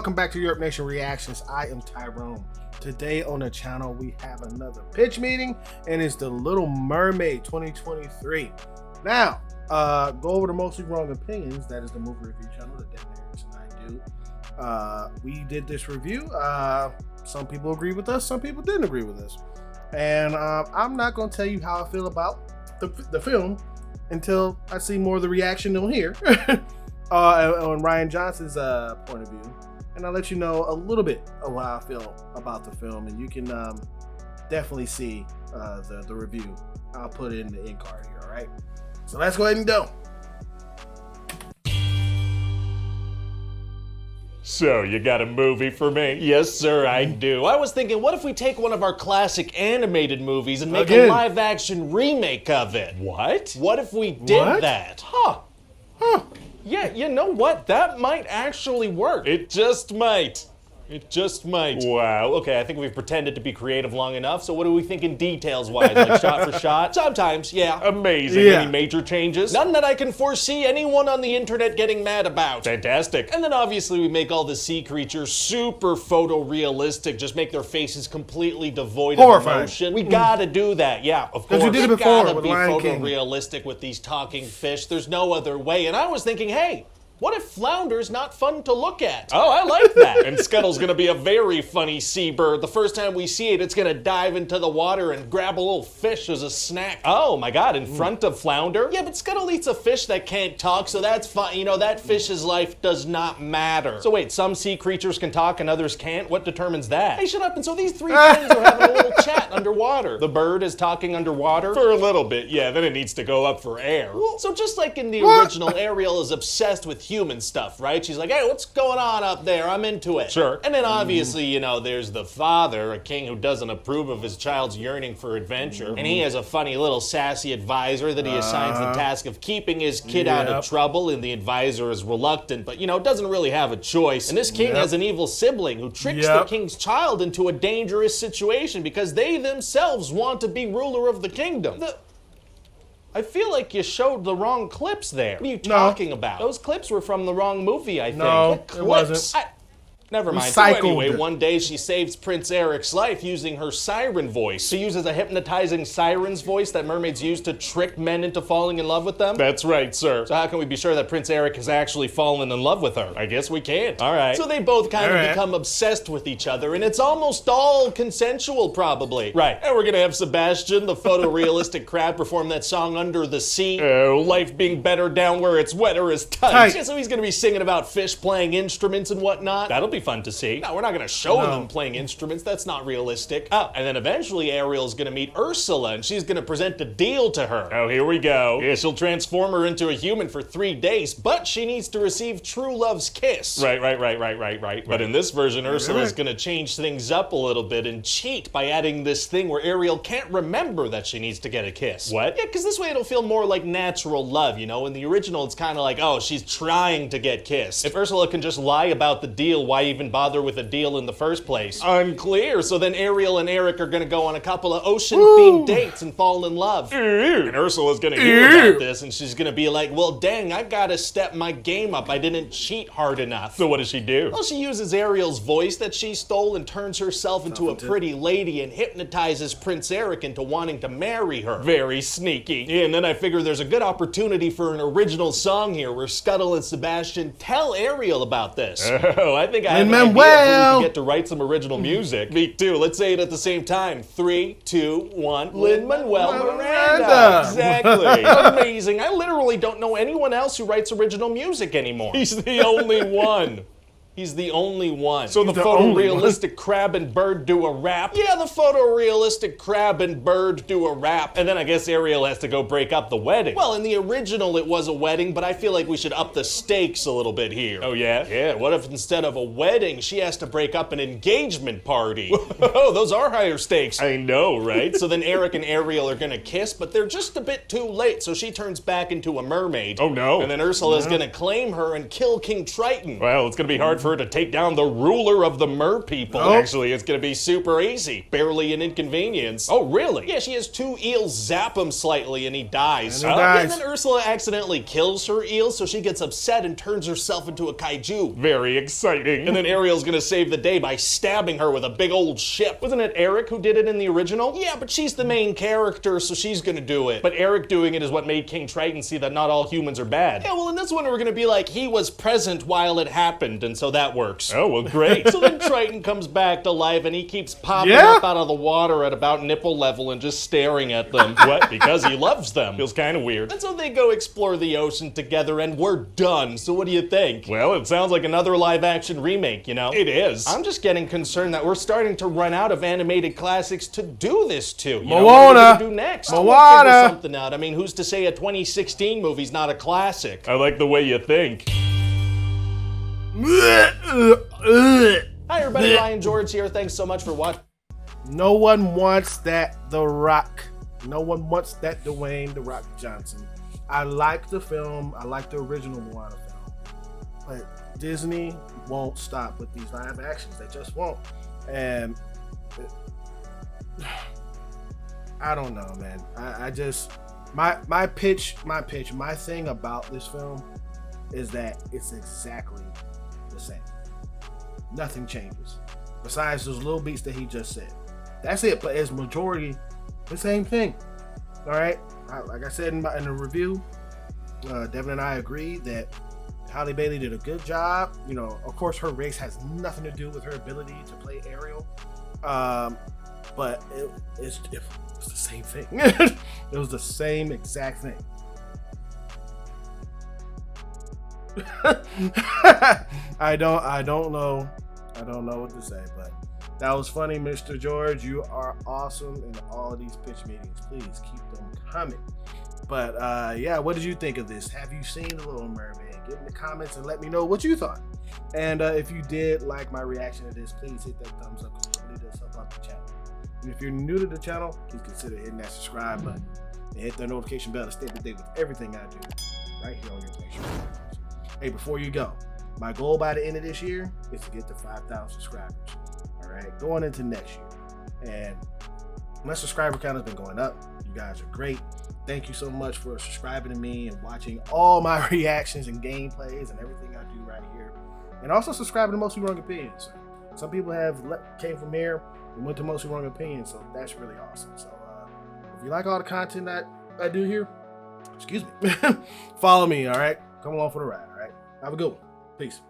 welcome back to YURP Nation Reactions. I am Tyrone. Today on the channel we have another pitch meeting, and it's the Little Mermaid 2023. Now, go over the Mostly Wrong Opinions. That is the movie review channel that Dan Harris and I do. We did this review. Some people agreed with us, some people didn't agree with us. And I'm not going to tell you how I feel about the film until I see more of the reaction on here. On Ryan Johnson's point of view, and I'll let you know a little bit of how I feel about the film, and you can definitely see the review. I'll put it in the end card here. All right, so let's go ahead and go. So, you got a movie for me? Yes, sir, I do. I was thinking, what if we take one of our classic animated movies and make a live-action remake of it? What? What if we did that? Huh. Yeah, you know what? That might actually work. It just might. It just might. Wow, okay, I think we've pretended to be creative long enough, so what are we thinking details-wise? Like shot for shot? Sometimes, yeah. Amazing. Yeah. Any major changes? None that I can foresee anyone on the internet getting mad about. Fantastic. And then obviously we make all the sea creatures super photorealistic, just make their faces completely devoid of emotion. We gotta do that, yeah, of course. Because we did it before with with Lion King. Photorealistic with these talking fish. There's no other way. And I was thinking, hey, what if Flounder's not fun to look at? Oh, I like that. And Scuttle's gonna be a very funny seabird. The first time we see it, it's gonna dive into the water and grab a little fish as a snack. Oh my God, in front of Flounder? Yeah, but Scuttle eats a fish that can't talk, so that's fine. You know, that fish's life does not matter. So wait, some sea creatures can talk and others can't? What determines that? Hey, shut up. And so these three friends are having a little chat underwater. The bird is talking underwater? For a little bit, yeah, then it needs to go up for air. So just like in the original, Ariel is obsessed with human stuff, right? She's like, hey, what's going on up there? I'm into it. Sure. And then obviously, you know, there's the father, a king who doesn't approve of his child's yearning for adventure. And he has a funny little sassy advisor that he assigns the task of keeping his kid out of trouble, and the advisor is reluctant, but, you know, doesn't really have a choice. And this king has an evil sibling who tricks the king's child into a dangerous situation because they themselves want to be ruler of the kingdom. I feel like you showed the wrong clips there. What are you talking about? Those clips were from the wrong movie, I think. No, it wasn't. Never mind. So anyway, one day she saves Prince Eric's life using her siren voice. She uses a hypnotizing siren's voice that mermaids use to trick men into falling in love with them? That's right, sir. So how can we be sure that Prince Eric has actually fallen in love with her? I guess we can't. All right. So they both kind of become obsessed with each other, and it's almost all consensual, probably. Right. And we're gonna have Sebastian, the photorealistic crab, perform that song Under the Sea. Oh, life being better down where it's wetter is tight. Yeah, so he's gonna be singing about fish playing instruments and whatnot. That'll be fun to see. No, we're not gonna show them playing instruments. That's not realistic. Oh, and then eventually Ariel's gonna meet Ursula, and she's gonna present a deal to her. Oh, here we go. Yeah, she'll transform her into a human for 3 days, but she needs to receive true love's kiss. Right. But in this version, Ursula's gonna change things up a little bit and cheat by adding this thing where Ariel can't remember that she needs to get a kiss. What? Yeah, because this way it'll feel more like natural love, you know? In the original, it's kind of like, oh, she's trying to get kissed. If Ursula can just lie about the deal, why even bother with a deal in the first place? Unclear. So then Ariel and Eric are gonna go on a couple of ocean-themed dates and fall in love. And Ursula's gonna hear about this, and she's gonna be like, well, dang, I gotta step my game up. I didn't cheat hard enough. So what does she do? Well, she uses Ariel's voice that she stole and turns herself into a pretty lady and hypnotizes Prince Eric into wanting to marry her. Very sneaky. Yeah, and then I figure there's a good opportunity for an original song here where Scuttle and Sebastian tell Ariel about this. Oh, I think I have an idea we can get to write some original music. Me too. Let's say it at the same time. 3, 2, 1. Lin-Manuel Miranda. Exactly. Amazing. I literally don't know anyone else who writes original music anymore. He's the only one. He's the only one. So the photorealistic crab and bird do a rap? Yeah, the photorealistic crab and bird do a rap. And then I guess Ariel has to go break up the wedding. Well, in the original it was a wedding, but I feel like we should up the stakes a little bit here. Oh yeah? Yeah, what if instead of a wedding, she has to break up an engagement party? Oh, those are higher stakes. I know, right? So then Eric and Ariel are gonna kiss, but they're just a bit too late, so she turns back into a mermaid. Oh no. And then Ursula's gonna claim her and kill King Triton. Well, it's gonna be hard for her to take down the ruler of the mer people. Nope. Actually, it's gonna be super easy. Barely an inconvenience. Oh, really? Yeah, she has 2 eels zap him slightly and he dies. And he dies. And then Ursula accidentally kills her eel, so she gets upset and turns herself into a kaiju. Very exciting. And then Ariel's gonna save the day by stabbing her with a big old ship. Wasn't it Eric who did it in the original? Yeah, but she's the main character, so she's gonna do it. But Eric doing it is what made King Triton see that not all humans are bad. Yeah, well, in this one we're gonna be like, he was present while it happened, and so that works. Oh, well, great. So then Triton comes back to life, and he keeps popping up out of the water at about nipple level and just staring at them. What? Because he loves them. Feels kind of weird. And so they go explore the ocean together, and we're done. So what do you think? Well, it sounds like another live-action remake, you know? It is. I'm just getting concerned that we're starting to run out of animated classics to do this to. You know, what are we gonna do next? We'll figure something out. I mean, who's to say a 2016 movie's not a classic? I like the way you think. Hi everybody, Ryan George here. Thanks so much for watching. No one wants that The Rock. No one wants that Dwayne The Rock Johnson. I like the film. I like the original Moana film. But Disney won't stop with these live actions. They just won't. And I don't know, man. I just my thing about this film is that it's exactly the same. Nothing changes besides those little beats that he just said. That's it. But as majority, the same thing. All right. Like I said in the review, Devin and I agree that Halle Bailey did a good job. You know, of course, her race has nothing to do with her ability to play Ariel. But it's the same thing. It was the same exact thing. I don't know what to say, but that was funny, Mr. George. You are awesome in all of these pitch meetings. Please keep them coming. But yeah, what did you think of this? Have you seen The Little Mermaid? Get in the comments and let me know what you thought. And if you did like my reaction to this, please hit that thumbs up. It really does help out the channel. And if you're new to the channel, please consider hitting that subscribe button and hit the notification bell to stay up to date with everything I do right here on your Make Sure. Hey, before you go, my goal by the end of this year is to get to 5,000 subscribers. All right, going into next year. And my subscriber count has been going up. You guys are great. Thank you so much for subscribing to me and watching all my reactions and gameplays and everything I do right here. And also subscribing to Mostly Wrong Opinions. Some people came from here and went to Mostly Wrong Opinions, so that's really awesome. So if you like all the content that I do here, excuse me, follow me, all right? Come along for the ride, all right? Have a good one. Peace.